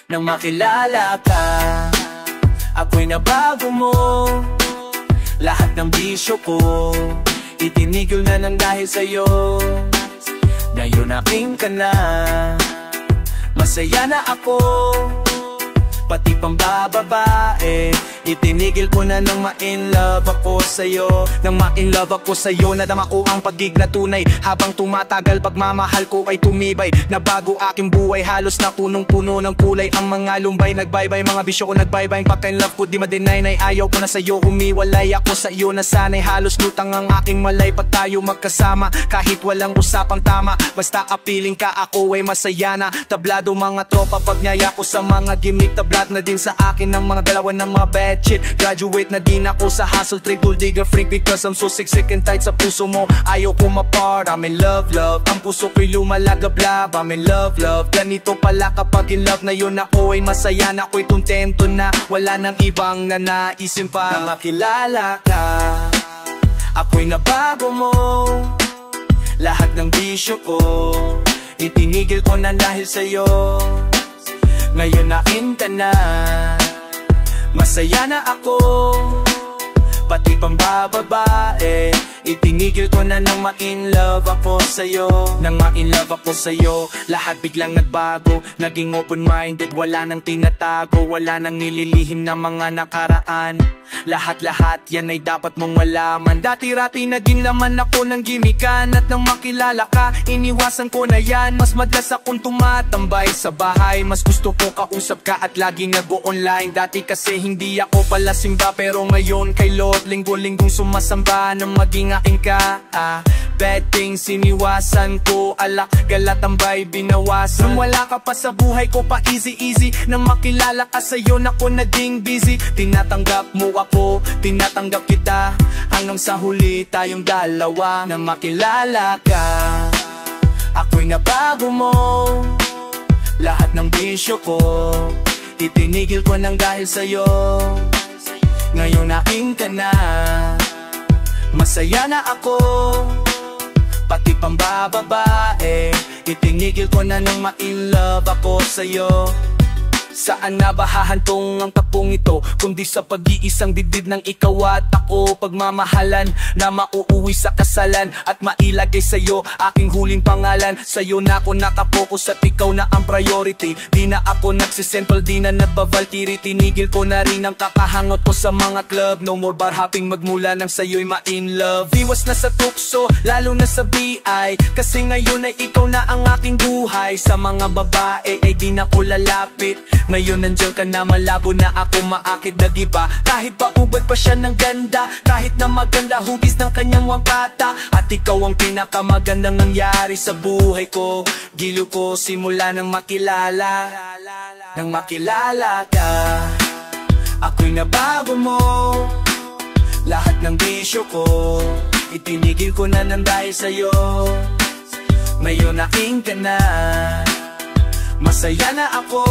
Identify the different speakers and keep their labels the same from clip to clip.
Speaker 1: nang makilala ka. Ako'y nabago mo, lahat ng bisyo ko itinigil na nang dahil sa'yo. Ngayon aking ka na, masaya na ako, pati pang bababae itinigil ko na nang ma-in love ako sa'yo. Nang ma-in love ako sa'yo, nadama ko ang pag-ibig na tunay. Habang tumatagal, pagmamahal ko ay tumibay. Nabago aking buhay, halos na punong-puno ng kulay. Ang mga lumbay nagbaybay, mga bisyo ko nagbaybay. Pagka-in love ko di ma-deny, nay ayaw ko na sa'yo. Humiwalay ako sa'yo, nasanay halos lutang ang aking malay. Pa tayo magkasama, kahit walang usapang tama. Basta appealing ka, ako ay masaya na. Tablado mga tropa, pagnyaya ko sa mga gimmick. Tablat na din sa akin ng mga dalawa ng mga bad shit. Graduate na din ako sa hustle, triple digger freak. Because I'm so sick and tight sa puso mo, ayaw ko mapart. I'm in love, love, ang puso ko'y lumalagablab. I'm in love, love, ganito pala kapag in love na yun. Ako ay masaya na, ako'y kontento na. Wala nang ibang nanaisin pa na makilala ka. Ako'y nabago mo, lahat ng bisyo ko itinigil ko na dahil sa'yo. Ngayon akin ka na, masaya na ako, pati pang bababae itinigil ko na nang ma-in love ako sa'yo. Nang ma-in love ako sa'yo, lahat biglang nagbago. Naging open-minded, wala nang tinatago. Wala nang nililihim na mga nakaraan. Lahat-lahat yan ay dapat mong malaman. Dati-rati naging laman ako ng gimikan. At nang makilala ka, iniwasan ko na yan. Mas madalas akong tumatambay sa bahay. Mas gusto ko kausap ka at lagi nag-o-online. Dati kasi hindi ako pala simba, pero ngayon kay Lord linggo-linggong sumasamba nang maging aking ka. Bad things iniwasan ko, alak, galat, tambay, binawasan. Nung wala ka pa sa buhay ko pa easy-easy. Nang makilala ka sa'yo na ko naging busy. Tinatanggap mo ako, tinatanggap kita, hanggang sa huli tayong dalawa. Nang makilala ka, ako'y nabago mo, lahat ng bisyo ko itinigil ko nang dahil sa'yo. Ngayon aking ka na, masaya na ako, pati pang bababae itinigil ko na nang ma-in love ako sa'yo. Saan na ba hahantong ang tapong ito, kundi sa pag-iisang dibdib ng ikaw at ako. Pagmamahalan na mauuwi sa kasalan at mailagay sa'yo aking huling pangalan. Sa'yo na ako nakapokus at ikaw na ang priority. Di na ako nagsisimple, di na nagbabaltiri. Tinigil ko na rin ang kakahangot ko sa mga club. No more bar hopping, magmula nang sa'yo'y ma-in love. Iwas na sa tukso, lalo na sa BI, kasi ngayon ay ikaw na ang aking buhay. Sa mga babae ay di na ko lalapit. Ngayon nandiyan ka na, malabo na ako maakit na diba. Kahit pa ubad pa siya ng ganda, kahit na maganda hugis ng kanyang wangkata. At ikaw ang pinakamagandang nangyari sa buhay ko. Gilo ko simula nang makilala. Nang makilala ka, ako'y nabago mo, lahat ng bisyo ko itinigil ko na nang dahil sa'yo. Ngayon aking ka na, masaya na ako,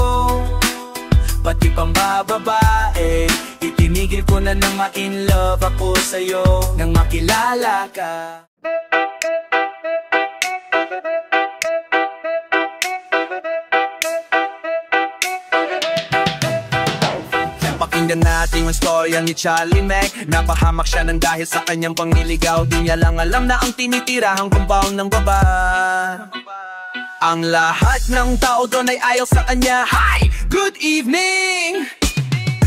Speaker 1: pati pang bababae itinigil ko na nang ma-in love ako sa'yo. Nang makilala ka. Pakinggan natin ang storya ni Charlie Mac. Napahamak siya nang dahil sa kanyang pangliligaw. Di niya lang alam na ang tinitirahang compound ng baba. Ang lahat ng tao doon ay ayaw sa kanya. Hi! Good evening!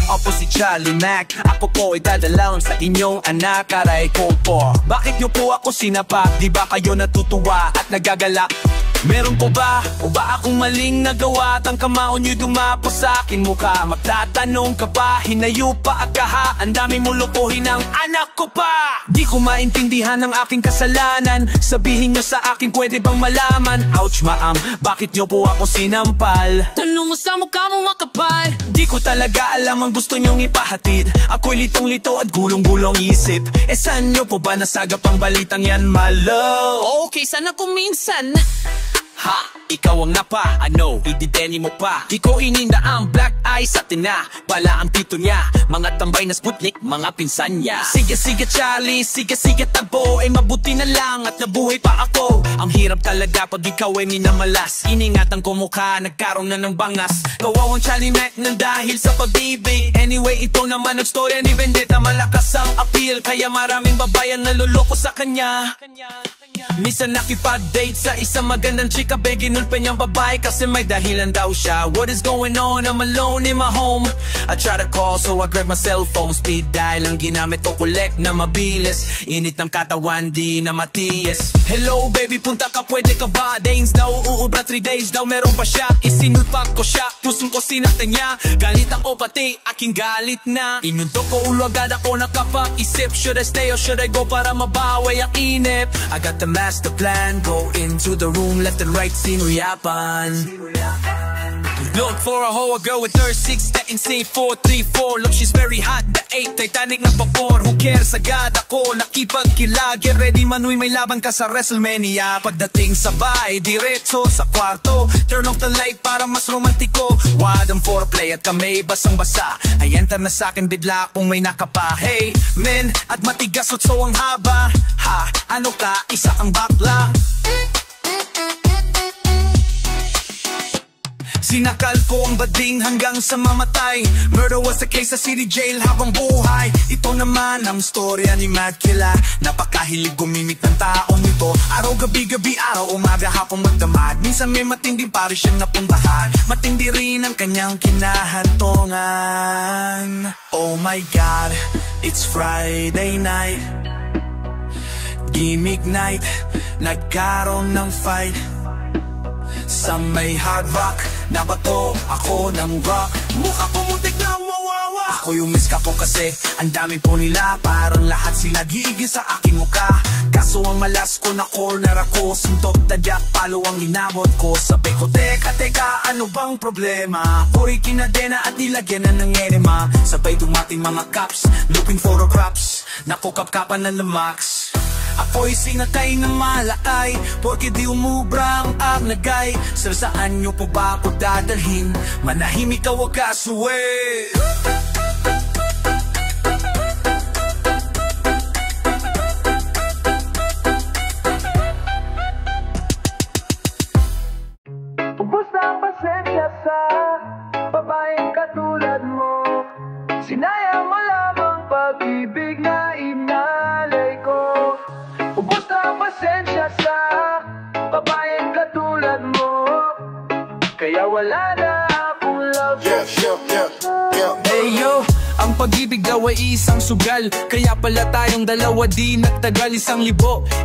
Speaker 1: Ako si Charlie Mac, ako po ay dadalawin sa inyong anak. Aray ko po, bakit niyo po ako sinapa? Di ba kayo natutuwa at nagagalak? Meron po ba o ba akong maling nagawa? At ang kamao nyo'y dumapo sa akin mukha. Magtatanong ka pa, hinayo pa at kaha. Ang dami mo lukuhin ang anak ko pa. Di ko maintindihan ang aking kasalanan. Sabihin nyo sa akin, pwede bang malaman? Ouch maam, bakit nyo po ako sinampal?
Speaker 2: Tanong mo sa mukha mo makapal.
Speaker 1: Di ko talaga alam ang gusto nyong ipahatid. Ako'y litong-lito at gulong-gulong isip. Eh saan nyo po ba nasagap ang balitang yan, malo?
Speaker 2: Okay, sana kung minsan.
Speaker 1: Ha? ikaw ang napa, ano, idideni mo pa. Di ko ininda ang black eyes at tina, bala ang pito niya, mga tambay na Sputnik, mga pinsan niya. Sige sige Charlie, sige sige tagbo, ay mabuti na lang at nabuhay pa ako. Ang hirap talaga pag ikaw ay minamalas, iningatan ko mukha, nagkaroon na ng bangas. Kawawang Charlie Mac nang dahil sa pag-ibig. Anyway, ito naman ang storya ni Vendetta, malakas ang appeal, kaya maraming babayan naluloko sa kanya. Minsan nakipag-date sa isang magandang chika, beginul pa niyang babae kasi may dahilan daw siya. What is going on? I'm alone in my home. I try to call so I grab my cell phone. Speed dial ang ginamit ko, collect na mabilis. Init ng katawan, di na matiyes. Hello baby, punta ka, pwede ka ba? Days daw, uubra 3 days daw, meron pa siya. Isinulpag ko siya, pusong ko sinaktan niya. Galit ako pati, aking galit na. Inuntok ko ulo agad ako nakapag-isip. Should I stay or should I go para mabawi ang inip? I got the master plan, go into the room, left and right, sinuyapan. Look for a hoe, a girl with 36, that insane 434. Look, she's very hot, the 8, Titanic na vapor. Who cares, agad ako, nakipagkilag. Get ready manuy, may laban ka sa WrestleMania. Pagdating sa bahay, diretso sa kwarto. Turn off the light para mas romantiko. Wadang foreplay at kami basang-basa. Ay enter na sa'kin bigla kung may nakapa. Hey, men, at matigas at so ang haba. Ha, ano ka, isa ang bakla. Sinakal ko ang bading hanggang sa mamatay. Murder was the case sa city jail habang buhay. Ito naman ang storya ni Mad Killa. Napakahilig gumimik ng taon nito. Araw gabi-gabi, araw umaga, hapon magdamag. Minsan may matinding pari siyang napuntahan. Matindi rin ang kanyang kinahantungan. Oh my God, it's Friday night, gimmick night, nagkaroon ng fight sa may Hard Rock. Nabato ako ng rock, mukha ko muntik na mawawa. Ako yung miska ko kasi ang dami po nila, parang lahat sila giigil sa aking muka. Kaso ang malas ko na corner ako, suntok tadyak palo ang inabot ko. Sabi ko teka, ano bang problema? Puri kinadena at nilagyan na ng enema. Sabay dumating mga cops, looking for a crops. Nakukapkapan na lamax. Ako'y sinatay ng malakay, porque di umubra ang agnagay. Sir, saan nyo po ba ako dadalhin? Manahimik ka, wag ka suwe.
Speaker 3: Ubus na ang pasensya sa babaeng katulad mo. Sinayang mo lamang pag-ibig na inalay ko. Ubus na ang pasensya sa babaeng katulad mo, kaya wala na akong love.
Speaker 1: Hey yo, ang pag-ibig daw ay isang sugal, kaya pala tayong dalawa di nagtagal. 1,000,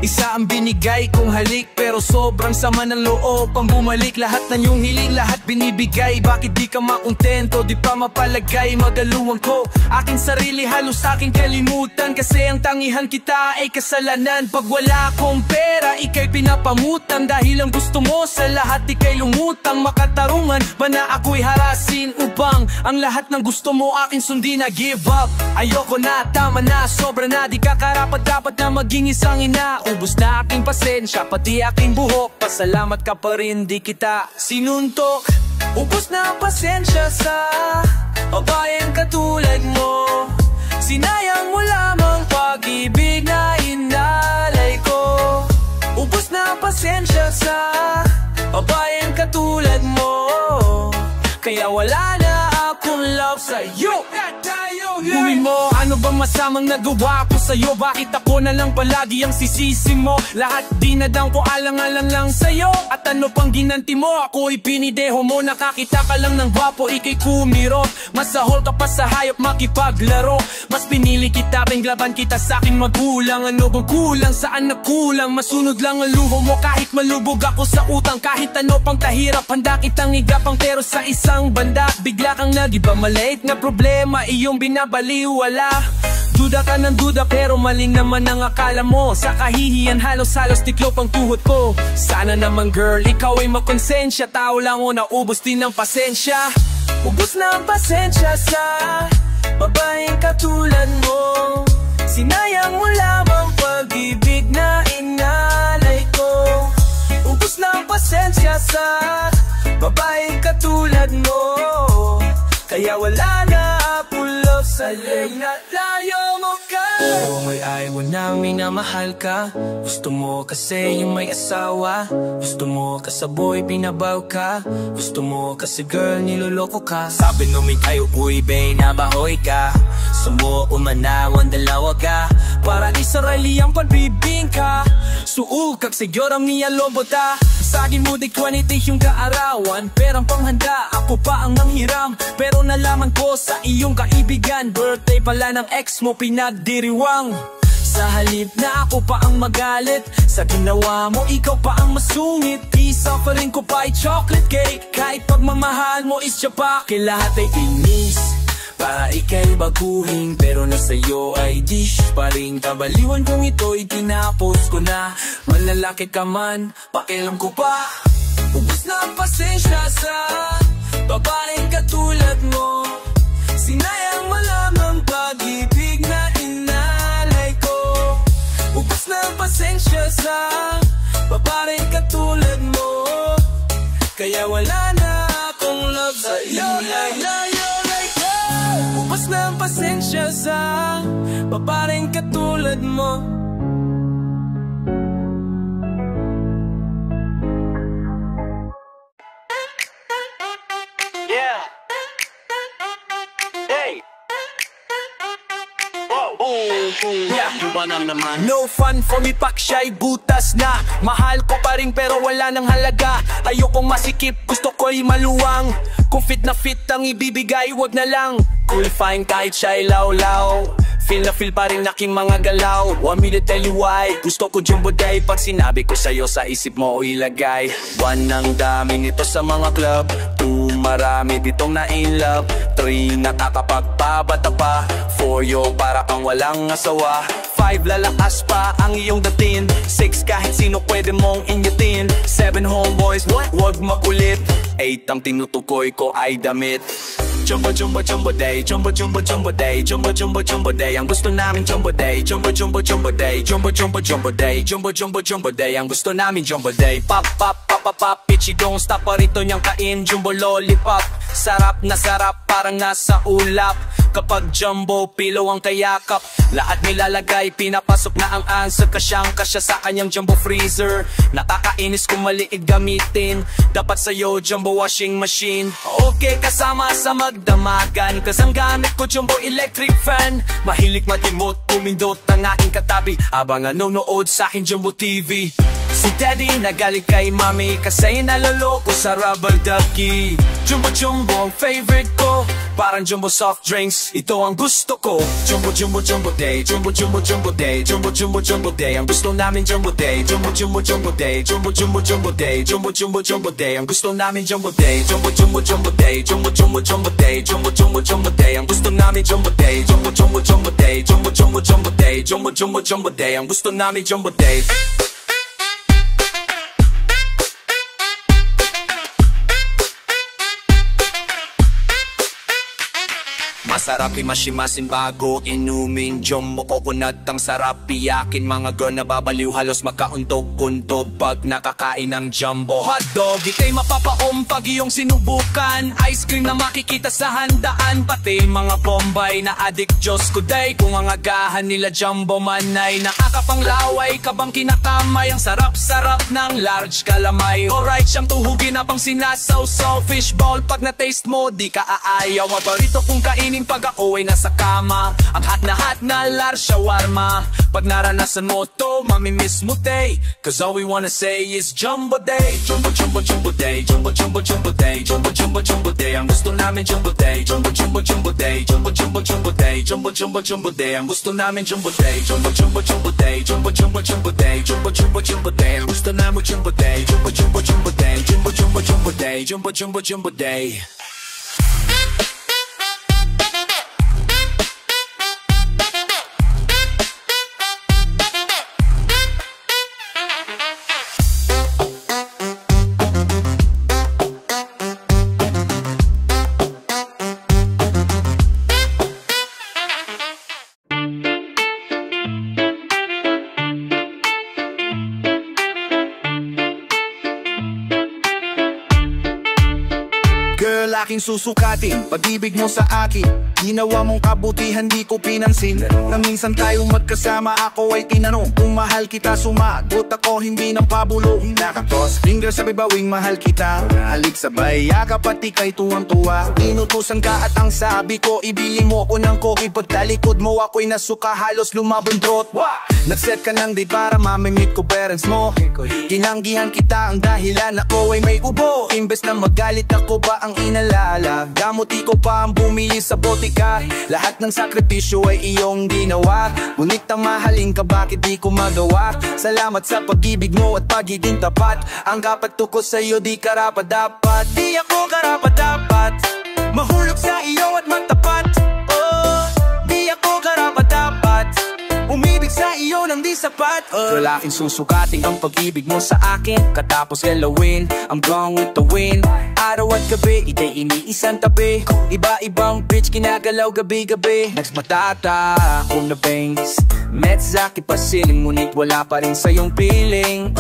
Speaker 1: isa ang binigay kong halik, pero sobrang sama ng loob ang bumalik. Lahat ng iyong hiling, lahat binibigay. Bakit di ka makontento, di pa mapalagay? Magaluhan ko aking sarili, halos aking kalimutan, kasi ang tangihan kita ay kasalanan. Pag wala akong pera, ika'y pinapamutan, dahil ang gusto mo sa lahat ika'y lumutang. Makatarungan ba na ako'y harasin upang ang lahat ng gusto mo aking sundin? Na give up, ayoko na, tama na, sobra na. Di ka karapat dapat na maging isang ina. Ubus na aking pasensya, pati aking buhok. Pasalamat ka pa rin, di kita sinuntok. Ubus na ang pasensya sa babaeng katulad mo. Sinayang mo lamang pag-ibig na inalay ko. Ubus na ang pasensya sa babaeng katulad mo, kaya wala na akong love sa'yo. Gawin mo, ano ba masamang nagawa ko sa'yo? Bakit ako na lang palagi ang sisisi mo? Lahat dinadang ko alang-alang lang sa'yo. At ano pang ginanti mo? Ako'y pinideho mo. Nakakita ka lang ng gwapo, ika'y kumiro. Masahol ka pa sa hayop makipaglaro. Mas pinili kita, pinglaban kita sa aking magulang. Ano bang kulang? Saan nakulang? Masunod lang ang luho mo kahit malubog ako sa utang. Kahit ano pang kahirap, handa kitang igapang. Pero sa isang banda, bigla kang nag-iba. Maliit na problema, iyong binabaliwala. Duda ka ng duda pero maling naman ang akala mo. Sa kahihiyan halos-halos tiklop ang tuhod ko. Sana naman girl, ikaw ay makonsensya. Tao lang o naubos din ang pasensya. Ubus na ang pasensya sa babaeng katulad mo. Sinayang mo lamang pag-ibig na inalay ko. Ubus na ang pasensya sa babaeng katulad mo. Kaya wala na akong love sa'yo na layo mo ka. Kung ayaw mo na minamahal ka, gusto mo kasi yung may asawa, gusto mo kasaboy pinabaw ka, gusto mo kasi girl niloloko ka. Sabi nung kayo uy bay nabahoy ka, sumuko manawan dalawa ka, para Israeli ang pagbibing ka. Suul kag sigurang niya lobota, sagin mo di 20 yung kaarawan, perang panghanda ako pa ang nanghiram. Pero nalaman ko sa iyong kaibigan, birthday pala ng ex mo pinagdiriwang. Sa halip na ako pa ang magalit, sa ginawa mo ikaw pa ang masungit. Isufferin ko pa ay chocolate cake, kahit pagmamahal mo is siya pa. Lahat ay inis para ika'y baguhin, pero nasa'yo ay dish pa rin. Kabaliwan kong ito'y tinapos ko na. Malalaki ka man, pakialam ko pa. Ubus na ang pasensya sa babaeng katulad mo. Sinayang malamang pag-ibig na inalay ko. Ubus na ang pasensya sa babaeng katulad mo. Kaya wala na akong love sa'yo. Ubus na ang pasensya sa babaeng katulad mo. Yeah. Hey. Whoa. Yeah. Naman. No fun for me pak siya'y butas na. Mahal ko pa rin pero wala nang halaga. Ayokong masikip, gusto ko'y maluwang. Kung fit na fit ang ibibigay, wag na lang. Cool fine kahit siya'y lawlaw. Feel na feel pa rin aking mga galaw. Want me to tell you why? Gusto ko jumbo day. Pag sinabi ko sa'yo sa isip mo ilagay. One, ang dami nito sa mga club. Two, marami ditong na in love. Three, nakakapagpabata pa. Four, yo, para kang walang asawa. Five, lalakas pa ang iyong datin. Six, kahit sino pwede mong inyatin. Seven, homeboys, wag makulit. Eight, ang tinutukoy ko ay damit. Jumbo jumbo jumbo day, jumbo jumbo jumbo day, jumbo jumbo jumbo day. Ang gusto namin jumbo day, jumbo jumbo jumbo day, jumbo jumbo jumbo day, jumbo jumbo jumbo day. Ang gusto namin jumbo day. Pop pop pop pop pop, bitchy don't stop pa rito niyang kain. Jumbo lollipop, sarap na sarap parang nasa ulap. Kapag jumbo pillow ang kayakap, lahat nilalagay pinapasok na ang answer. Kasyang kasya sa kanyang jumbo freezer. Nakakainis kung maliit gamitin. Dapat sa'yo jumbo washing machine. Okay kasama sa magdamagan, kas ang gamit ko jumbo electric fan. Mahilig matimot, pumindot ang aking katabi habang nanonood sa akin jumbo TV. Si daddy nagalit kay mami kasi naloloko sa rubber ducky. Jumbo jumbo ang favorite ko, parang jumbo soft drinks, ito ang gusto ko. Jumbo jumbo jumbo day, jumbo jumbo jumbo day, jumbo jumbo jumbo day. Ang gusto namin jumbo day, jumbo jumbo jumbo day, jumbo jumbo jumbo day, jumbo jumbo jumbo day. Ang gusto namin jumbo day, jumbo jumbo jumbo day, jumbo jumbo jumbo day, jumbo jumbo jumbo day. Ang gusto namin jumbo day, jumbo jumbo jumbo day, jumbo jumbo jumbo day, jumbo jumbo jumbo day. Ang gusto namin jumbo day. Masarap imasimasin bago inumin. Jumbo coconut ang sarap piyakin. Mga girl na babaliw halos makauntog-untog pag nakakain ng jumbo hotdog. Di kayo mapapaom pag iyong sinubukan. Ice cream na makikita sa handaan. Pati mga bombay na addict Diyos ko day. Kung ang agahan nila jumbo man ay nakakapanglaway ka bang kinakamay. Ang sarap-sarap ng large calamay. Alright siyang tuhugin na pang sinasaw-saw. Fishball pag na-taste mo di ka aayaw. Mabarito kung kainin pag ako ay nasa kama. Ang hot na large shawarma. Pag naranasan mo to, mamimiss mo day. Cause all we wanna say is jumbo day. Jumbo jumbo jumbo day, jumbo jumbo jumbo day, jumbo jumbo jumbo day. Ang gusto namin jumbo day, jumbo jumbo jumbo day, jumbo jumbo jumbo day, jumbo jumbo jumbo day. Ang gusto namin jumbo day, jumbo jumbo jumbo day, jumbo jumbo jumbo day, jumbo jumbo jumbo day. Ang gusto namin jumbo day, jumbo jumbo jumbo day, jumbo jumbo jumbo day, jumbo jumbo jumbo day. aking susukatin pag-ibig mo sa akin. Ginawa mong kabutihan di ko pinansin, na minsan tayong magkasama ako ay tinanong kung mahal kita, sumagot ako hindi ng pabulong. Nakakross finger sa bibawing mahal kita, halik sabay yakap at ika'y tuwang-tuwa. Inutusan ka at ang sabi ko ibili mo ko ng koki, pagtalikod mo ako'y nasuka halos lumabundrot. Nag-set ka ng date para mamimit ko parents mo, tinanggihan kita ang dahilan ako ay may ubo. Imbes na magalit ako pa ang inalala, gamuti ko pa ang bumili sa bote ka. Lahat ng sakripisyo ay iyong ginawa, ngunit ang mahalin ka bakit di ko magawa. Salamat sa pag-ibig mo at pagiging tapat, ang kapato ko sa'yo di karapat-dapat. Di ako karapat-dapat mahulog sa iyo at magtapat. Oh, di ako karapat-dapat umibig sa iyo nang di sapat. Lalaking susukating ang pag-ibig mo sa akin, katapos galawin ang gong with the wind. Araw at gabi, ika'y iniisang tabi, iba-ibang bitch kinagalaw gabi-gabi. Next matata akong na bangs, met zaki pa siling, ngunit wala pa rin sa'yong feeling.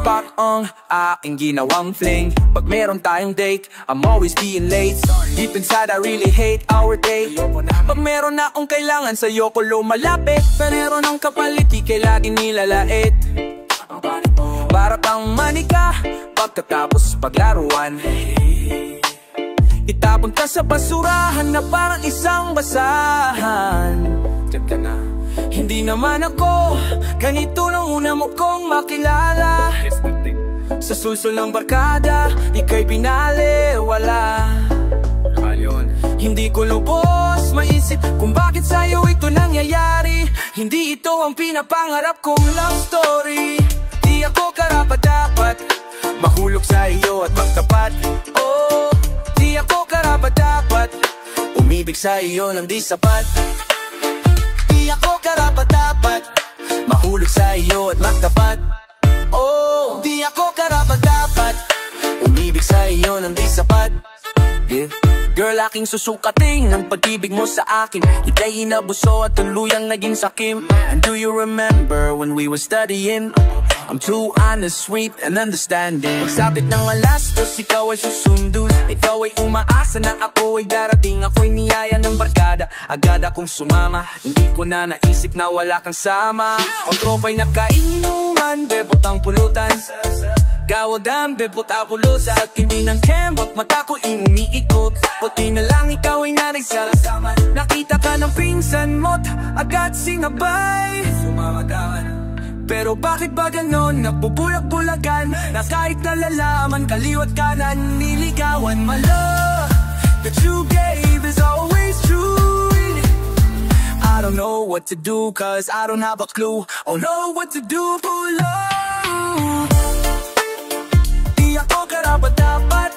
Speaker 1: Pak ang aking ginawang fling, pag meron tayong date, I'm always being late. Deep inside I really hate our date. Pag meron na akong kailangan sa'yo ko lumalapit, pero ng kapalit di kay lagi nilalait. Para kang manika pagkatapos paglaruan, itapon ka sa basurahan na parang isang basahan. Hindi naman ako ganito nung una mo kong makilala. Sa sulsol ng barkada, ika'y binaliwala. Hindi ko lubos maisip kung bakit sa'yo ito nangyayari. Hindi ito ang pinapangarap kong love story. Di ako karapat-dapat mahulog sa iyo at magtapat. Oh, di ako karapat-dapat umibig sa iyo nang di sapat. Di ako karapat-dapat mahulog sa iyo at magtapat. Oh, di ako karapat-dapat umibig sa iyo nang di sapat. Yeah. Girl, aking susukating ng pag-ibig mo sa akin, ika'y inabuso at tuluyang naging sakim. And do you remember when we were studying? I'm too honest, sweet, and understanding. Pagsapit ng alas dos, ikaw ay susundus. Ikaw ay umaasa na ako ay darating. Ako'y niyaya ng barkada, agad akong sumama. Hindi ko na naisip na wala kang sama. Ang tropa'y nakainuman, bebot ang pulutan. Gawadam, bebot apulo sa hindi ng kembot. Mata ko umiikot, puti na lang ikaw ay narisalasaman. Nakita ka ng pinsan mo't agad singabay, sumamagawan. Pero bakit ba ganon, nagbubulag-bulagan, na kahit nalalaman, kaliwat kanan, niligawan. My love that you gave is always true. I don't know what to do, cause I don't have a clue. Oh know what to do for love. Di ako karapat-dapat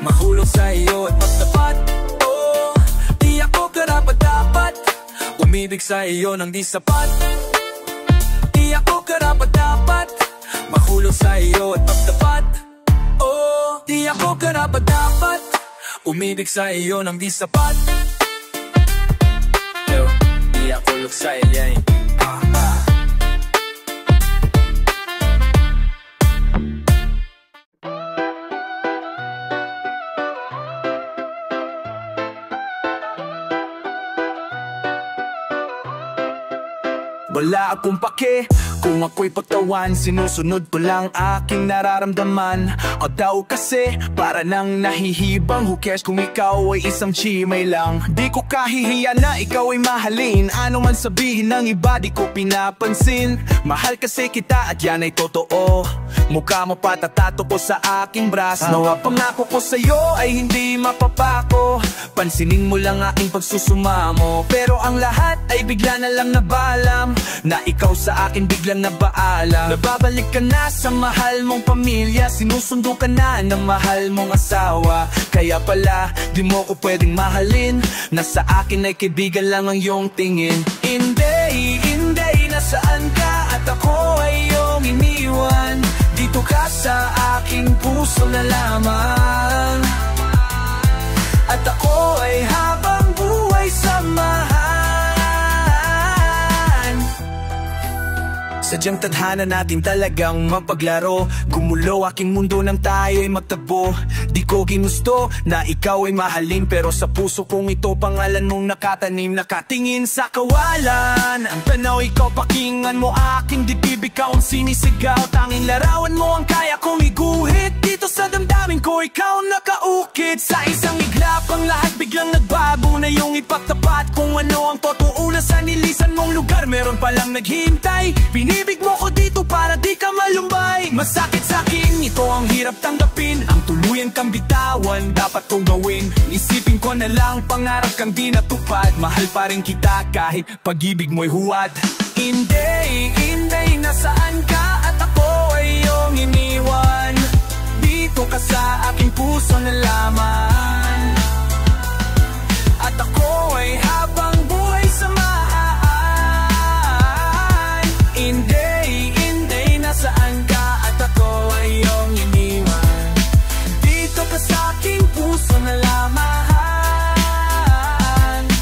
Speaker 1: mahulog sa iyo at magtapat. Oh, di ako karapat-dapat umibig sa iyo nang di sapat. Di ako karapat-dapat mahulog sa iyo at magtapat. Oh, di ako karapat-dapat umibig sa iyo nang di sapat. Yo, di ako look sa iyo. Wala akong pake kung ako'y pagtawan, sinusunod ko lang aking nararamdaman. O daw kasi para nang nahihibang, who cares kung ikaw ay isang chimay lang. Di ko kahihiya na ikaw ay mahalin, ano man sabihin ng iba di ko pinapansin. Mahal kasi kita at yan ay totoo, mukha mo patatato ko sa aking braso. Nawa pangako ko sa'yo ay hindi mapapako, pansinin mo lang aking pagsusumamo. Pero ang lahat ay bigla na lang nabalam, na ikaw sa akin biglang nabaalam. Nababalik ka na sa mahal mong pamilya, sinusundo ka na ng mahal mong asawa. Kaya pala di mo ko pwedeng mahalin, na sa akin ay kaibigan lang ang iyong tingin. Hindi, hindi, nasaan ka at ako ay iyong iniwan. Dito ka sa aking puso na lamang, at ako ay habang buhay samahan. Sadyang tadhana natin talagang mapaglaro. Gumulo aking mundo nang tayo'y magtagpo. Di ko ginusto na ikaw ay mahalin, pero sa puso kong ito pangalan mong nakatanim. Nakatingin sa kawalan, ang tanaw ikaw, pakinggan mo aking dibdib. Ikaw ang sinisigaw, tanging larawan mo ang kaya kong iguhit. Dito sa damdamin ko, ikaw ang nakaukit. Sa isang iglap ang lahat biglang nagbago na yung ipagtapat. Kung ano ang totoo na sa nilisan mong lugar, meron palang naghihintay. Binibig mo ko dito para di ka malumbay. Masakit sa'kin, ito ang hirap tanggapin. Ang tuluyan kang bitawan, dapat kong gawin. Isipin ko na lang, pangarap kang di natupad. Mahal pa rin kita kahit pag-ibig mo'y huwad. Hindi, nasaan ka at ako ay iyong iniwan. Dito ka sa aking puso na laman. At ako ay habang buhay samahan. Hindi, nasaan ka at ako ay iyong iniwan. Dito ka sa aking puso na laman.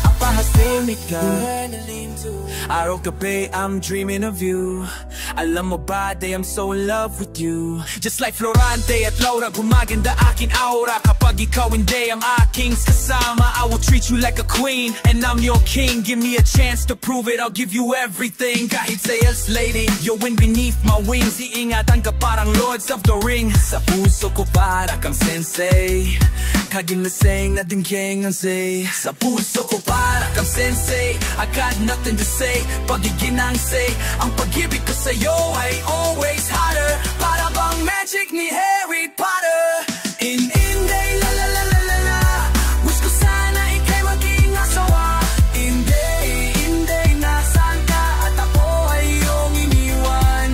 Speaker 1: Ang pahasimik ka, araw-gabi I'm dreaming of you. Alam mo ba, day I'm so in love with you. Just like Florante at Laura, gumaganda aking aura. Kapag ikaw hindi ang aking kasama, I will treat you like a queen, and I'm your king. Give me a chance to prove it, I'll give you everything. Kahit sales lady, you're wind beneath my wings. Iingatan ka parang Lords of the Ring. Sa puso ko para kang sensei, kagilasing na dinggeng ang say. Sa puso ko para kang sensei, I got nothing to say. Pagiging say, ang pag-ibig ko sa'yo ay always hotter. Para bang magic ni Harry Potter. Hindi, la la la la la la. Wish ko sana ika'y maging asawa. Hindi, nasaan ka at ako ay iyong iniwan.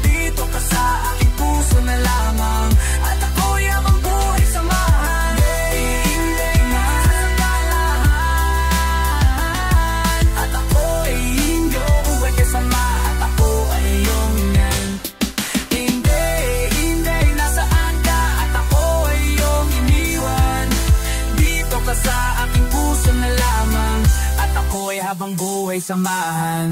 Speaker 1: Dito ka sa aking puso na lamang. At ako'y habang buhay samahan. Hindi, nasaan ka lahat. At ako'y hindi uwi kasama. At ako ay iyong inan. Hindi, nasaan ka at ako ay iyong iniwan. Dito ka sa aking puso na lamang. At ako'y habang buhay samahan.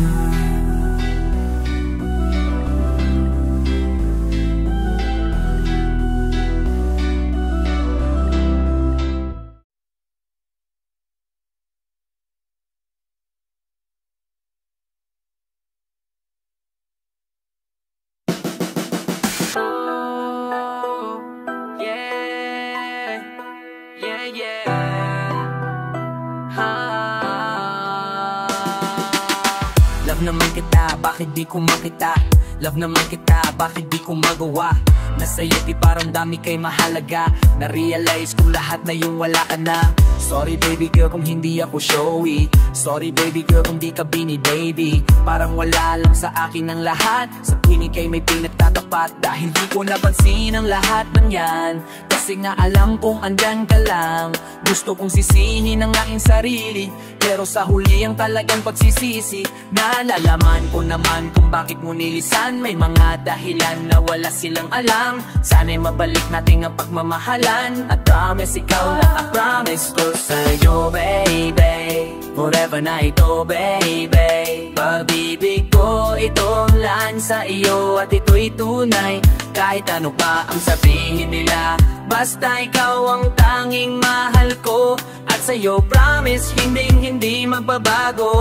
Speaker 1: Love naman kita, bakit di ko makita? Love naman kita, bakit di ko magawa? Nasa'yo di parang dami kay mahalaga. Na-realize kung lahat na yung wala ka na. Sorry baby girl kung hindi ako showy. Sorry baby girl kung di ka bini baby. Parang wala lang sa akin ang lahat. Sa tuwing kay may pinagtatapat. Dahil di ko napansin ang lahat ng yan. Kasi nga alam kong andyan ka lang. Gusto kong sisihin ang aking sarili, pero sa huli ang talagang pagsisisi. Nalalaman ko naman kung bakit mo nilisan. May mga dahilan na wala silang alam. Sana'y mabalik natin ang pagmamahalan. At promise ikaw lang, I promise ko sa'yo baby. Forever na ito baby. Pag-ibig ko itong laan sa iyo. At ito'y tunay kahit ano pa ang sabihin nila. Basta ikaw ang tanging mahal ko. At sa'yo promise hindi magbabago.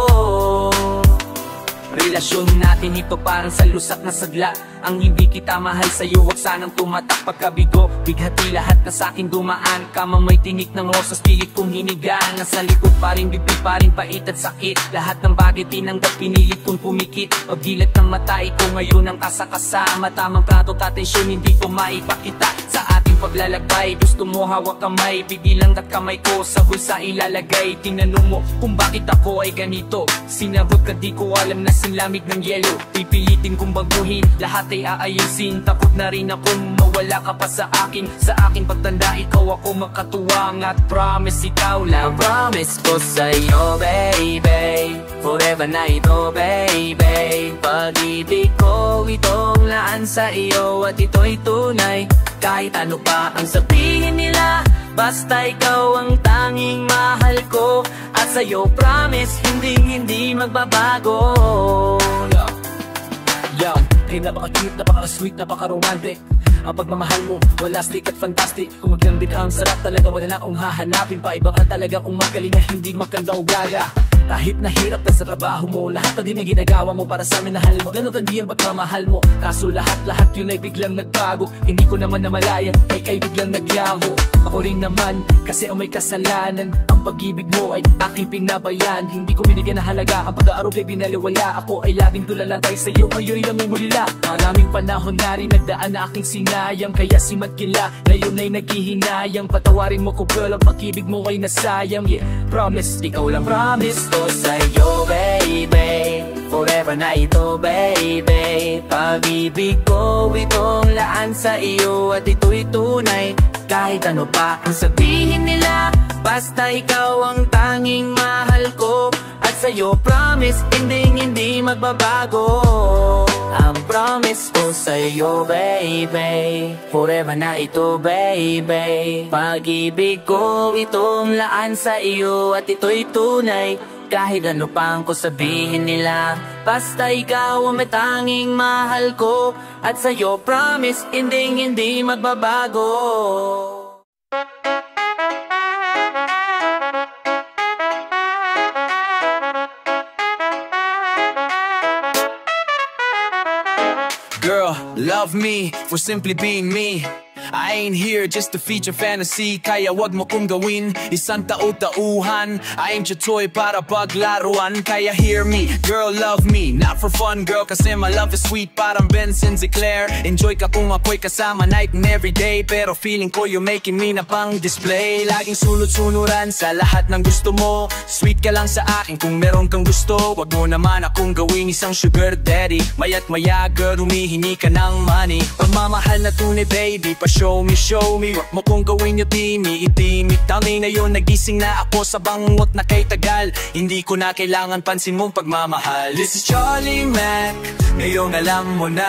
Speaker 1: Relasyon natin ito parang sa lusak na sagla. Ang hindi kita mahal sa'yo, wag sanang tumatak pagkabigo. Bighati lahat na sa'kin dumaan. Kamang may tinik ng rosas, pilit kong hinigaan. Nasa likod pa rin, bibig pa rin, pait at sakit. Lahat ng bagay tinanggap, pinilit kong pumikit. Pagdilat ng mata ko ngayon ang kasakasama. Tamang trato, tatensyon, hindi ko maipakita. Sa ating paglalakbay, gusto mo hawak kamay. Bibilang at kamay ko sa bulsa ilalagay. Tinanong mo kung bakit ako ay ganito. Sinagot ka di ko alam na sinlamig ng yelo. Pipilitin kong baguhin, lahat ay aayusin. Takot na rin akong mawala ka pa sa akin. Sa aking pagtanda, ikaw ako makatuwang. At promise ikaw lang, promise ko sa'yo baby. Forever na ito baby. Pag-ibig ko itong laan sa iyo. At ito'y tunay kahit ano pa ang sabihin nila. Basta ikaw ang tanging mahal ko. At sa'yo promise hindi magbabago. Yo,
Speaker 4: Kaya napaka-cute, napaka-sweet, napaka-romantic. Ang pagmamahal mo, wala stick at fantastic. Kung maglambit ang sarap talaga, wala na akong hahanapin pa. Iba ka talaga kung magaling na hindi magkanda o gaga. Kahit nahirap na sa trabaho mo, lahat na din ay ginagawa mo para sa amin, mahal mo. Ganun hindi ang pagmamahal mo. Kaso lahat yun ay biglang nagbago. Hindi ko naman namalayan, ay kay biglang nagyaho. Ako rin naman, kasi ang may kasalanan. Ang pag-ibig mo ay aking pinabayan. Hindi ko binigyan na halaga, ang pag-aarob ay binaliwala. Ako ay laging tulala tayo sa'yo, ngayon ay namumula. Maraming panahon na rin nagdaan na aking sinayang. Kaya simat kila, ngayon ay naghihinayang. Patawarin mo ko girl, ang pag-ibig mo ay nasayang. Yeah, promise, ikaw lang promise ko sa'yo baby, forever na ito baby. Pag-ibig ko itong laan sa iyo, at ito'y tunay. Kahit ano pa ang sabihin nila, basta ikaw ang tanging mahal ko. At sa'yo promise, hindi magbabago. Ang promise ko sa'yo baby, forever na ito baby. Pag-ibig ko itong laan sa iyo, at ito'y tunay. Kahit ano pang ko sabihin nila, basta ikaw ang may tanging mahal ko. At sa'yo promise, hindi magbabago.
Speaker 1: Girl, love me for simply being me. I ain't here just to feed your fantasy, kaya wag mo kong gawin isang tau-tauhan. I ain't your toy para paglaruan, kaya hear me, girl, love me. Not for fun, girl, kasi my love is sweet, parang Benson Sinclair. Enjoy ka kung ako'y kasama night and every day, pero feeling ko you're making me na pang display. Laging sunod-sunuran sa lahat ng gusto mo. Sweet ka lang sa akin kung meron kang gusto. Wag mo naman akong gawing isang sugar daddy. Maya't maya, girl, humihingi ka ng money. Pagmamahal na tunay, baby, show me, wag mo kong gawin yung itimi. Tangay na yun, nagising na ako sa bangot na kay tagal. Hindi ko na kailangan pansin mong pagmamahal. This is Charlie Mac, ngayong alam mo na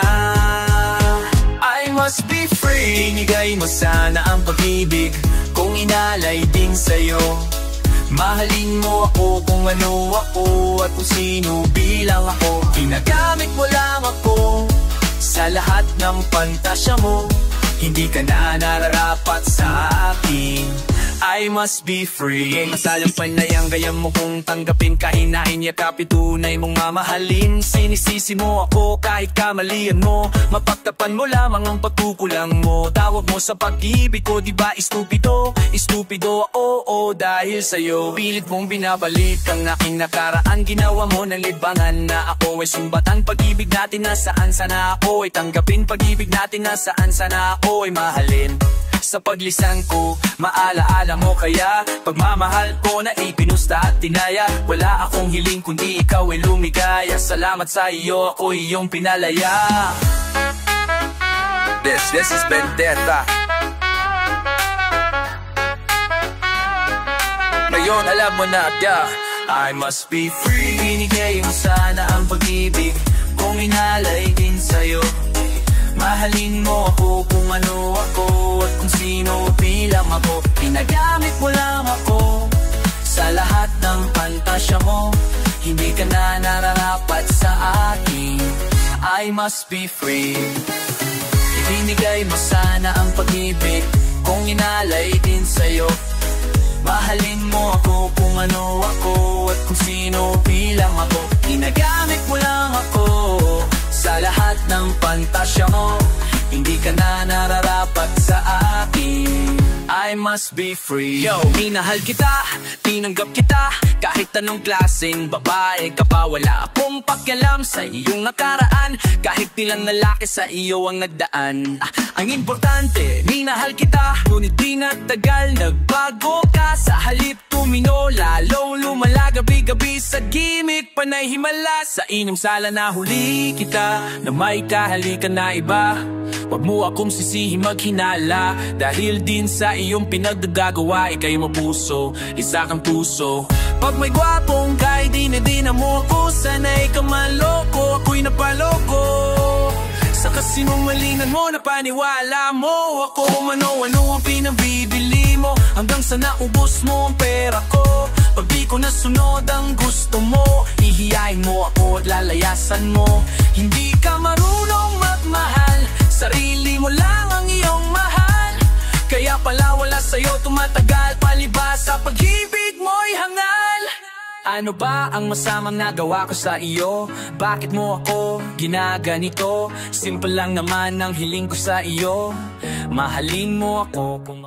Speaker 1: I must be free. Inigay mo sana ang pag-ibig kung inalay din sa'yo. Mahalin mo ako kung ano ako, at kung sino bilang ako. Ginagamit mo lang ako sa lahat ng pantasya mo. Hindi ka na nararapat sa akin, I must be free. Masayang panayang gaya mo kung tanggapin, kahinain yakapin, tunay mong mamahalin. Sinisisi mo ako kahit kamalian mo, mapagtapan mo lamang ang pagkukulang mo. Tawag mo sa pag-ibig ko, diba estupido? Estupido, oo, dahil sa'yo pilit mong binabalik ang aking nakaraan. Ginawa mo ng libangan na ako ay sumbatan. Pag-ibig natin nasaan sana ako ay tanggapin. Pag-ibig natin nasaan sana ako ay mahalin. Sa paglisan ko, maalaala mo kaya pagmamahal ko na ipinusta at tinaya. Wala akong hiling kundi ikaw ay lumigaya. Salamat sa iyo, ako iyong pinalaya. This is Vendetta. Ngayon alam mo na, yeah, I must be free. Binigay mo sana ang pag-ibig kung inalay din sa'yo. Mahalin mo ako kung ano ako, at kung sino bilang ako. Pinagamit mo lang ako sa lahat ng pantasya mo. Hindi ka na nararapat sa akin, I must be free. Ibinigay mo sana ang pag-ibig kung inalay din sa'yo. Mahalin mo ako kung ano ako, at kung sino bilang ako. Ginagamit mo lang ako sa lahat ng pantasya mo. Hindi ka na nararapat sa akin, I must be free. Yo, minahal kita, tinanggap kita, kahit anong klaseng babae ka pa. Wala akong pakialam sa iyong nakaraan, kahit ilang lalaki sa iyo ang nagdaan. Ang importante, minahal kita, ngunit di nagtagal, nagbago ka. Sa halip tumino, lalong lumala, gabi-gabi sa gimmick, panay himala. Sa inom sala na huli kita, na may kahalikan na iba. Wag mo akong sisihin maghinala, dahil din sa iyong pinagdagagawa, ika'y mapuso, isa kang tuso. Pag may gwapong kahit di na mo ako, sanay ka maloko, ako'y napaloko. Sa kasinungalingan mo, napaniwala mo ako. Ano-ano ang pinabibili mo, hanggang sa naubos mo ang pera ko. Pag di ko nasunod ang gusto mo, ihiyain mo ako at lalayasan mo. Hindi ka marunong tumatagal, palibas sa pag-ibig mo'y hangal. Ano ba ang masamang nagawa ko sa iyo? Bakit mo ako ginaganito? Simple lang naman ang hiling ko sa iyo, mahalin mo ako kung